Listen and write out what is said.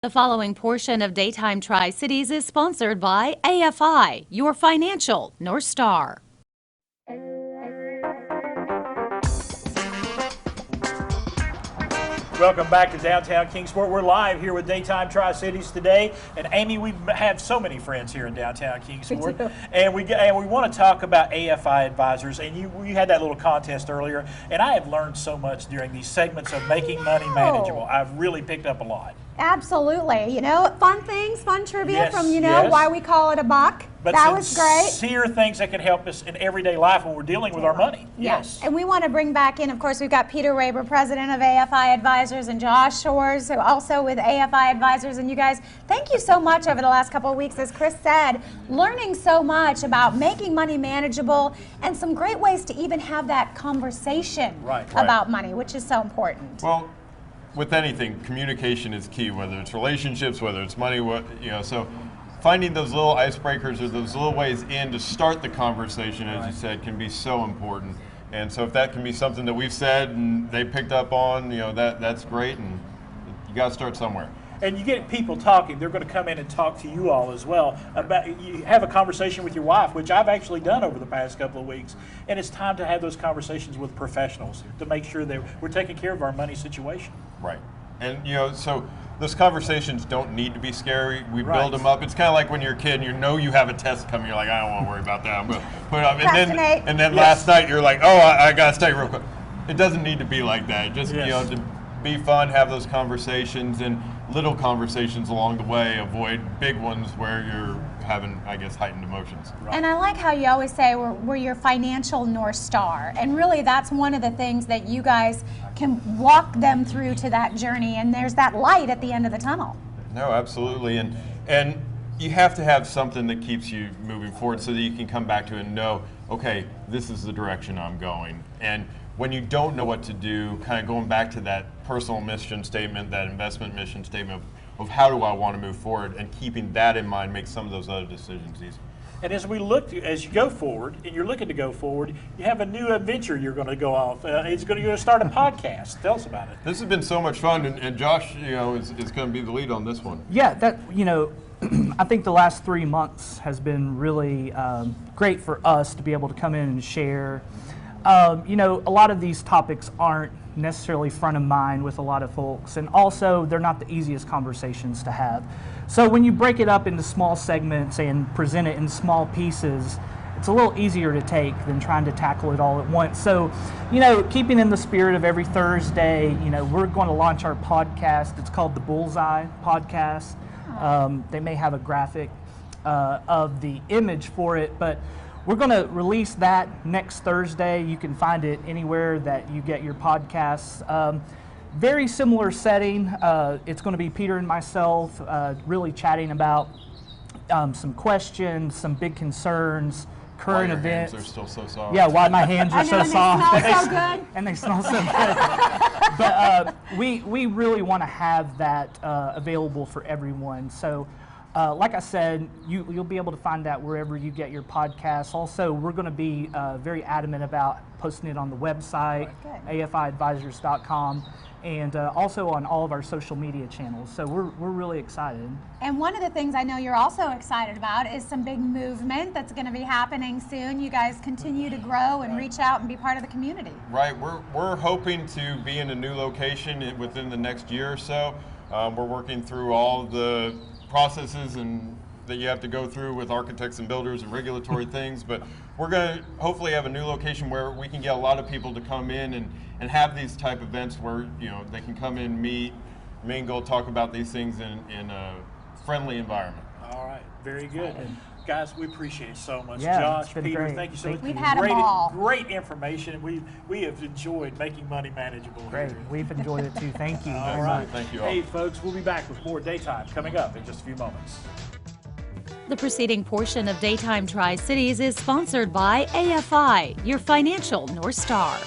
The following portion of Daytime Tri-Cities is sponsored by AFI, your financial North Star. Welcome back to downtown Kingsport. We're live here with Daytime Tri-Cities today. And Amy, we have so many friends here in downtown Kingsport. And we want to talk about AFI Advisors. And you had that little contest earlier. And I have learned so much during these segments of making money manageable. I've really picked up a lot. Absolutely. You know, fun things, fun trivia Yes, from, yes. why we call it a buck. But that was great. sincere things that can help us in everyday life when we're dealing with our money. Yes. And we want to bring back in, of course, we've got Peter Raber, president of AFI Advisors, and Josh Shores, who also with AFI Advisors. And you guys, thank you so much over the last couple of weeks, as Chris said, learning so much about making money manageable and some great ways to even have that conversation about money, which is so important. Well, with anything, communication is key, whether it's relationships, whether it's money, so finding those little icebreakers or those little ways in to start the conversation, as you said, can be so important. And so if that can be something that we've said and they picked up on, that's great, and you got to start somewhere. And you get people talking, they're going to come in and talk to you all as well. You have a conversation with your wife, which I've actually done over the past couple of weeks. And it's time to have those conversations with professionals to make sure that we're taking care of our money situation. Right. And, so those conversations don't need to be scary. We build them up. It's kind of like when you're a kid and you have a test coming. You're like, I don't want to worry about that. I'm going to put it up. And then last night you're like, oh, I got to stay real quick. It doesn't need to be like that. Just, to be fun, have those conversations, and little conversations along the way. Avoid big ones where you're having, I guess, heightened emotions. And I like how you always say we're your financial North Star. And really that's one of the things that you guys can walk them through to that journey, and there's that light at the end of the tunnel. No, absolutely. And you have to have something that keeps you moving forward so that you can come back to it and know, okay, this is the direction I'm going. And when you don't know what to do, kind of going back to that personal mission statement, that investment mission statement of how do I want to move forward, and keeping that in mind makes some of those other decisions easier. And as you go forward, and you're looking to go forward, you have a new adventure you're going to go off. You're going to start a podcast. Tell us about it. This has been so much fun, and Josh, is going to be the lead on this one. Yeah, I think the last 3 months has been really great for us to be able to come in and share. A lot of these topics aren't necessarily front of mind with a lot of folks, and also they're not the easiest conversations to have. So when you break it up into small segments and present it in small pieces, it's a little easier to take than trying to tackle it all at once. So, keeping in the spirit of every Thursday, we're going to launch our podcast. It's called the Bullseye Podcast. They may have a graphic of the image for it, but we're going to release that next Thursday. You can find it anywhere that you get your podcasts. Very similar setting. It's going to be Peter and myself really chatting about some questions, some big concerns, current events. Hands are still so soft. Yeah, why my hands are so soft. They smell so good. And they smell so good. But we really want to have that available for everyone. So like I said, you'll be able to find that wherever you get your podcasts. Also, we're going to be very adamant about posting it on the website, afiadvisors.com, and also on all of our social media channels. So we're really excited. And one of the things I know you're also excited about is some big movement that's going to be happening soon. You guys continue to grow and reach out and be part of the community. Right. We're hoping to be in a new location within the next year or so. We're working through all the processes and that you have to go through with architects and builders and regulatory things, but we're going to hopefully have a new location where we can get a lot of people to come in and have these type events where they can come in, meet, mingle, talk about these things in a friendly environment. All right, very good. Guys, we appreciate it so much. Yeah, Josh, been Peter, great. thank you so much. We've had a ball. Great information. We have enjoyed making money manageable. Great. We've enjoyed it too. Thank you All very right. much. Thank you all. Hey, folks, we'll be back with more Daytime coming up in just a few moments. The preceding portion of Daytime Tri-Cities is sponsored by AFI, your financial North Star.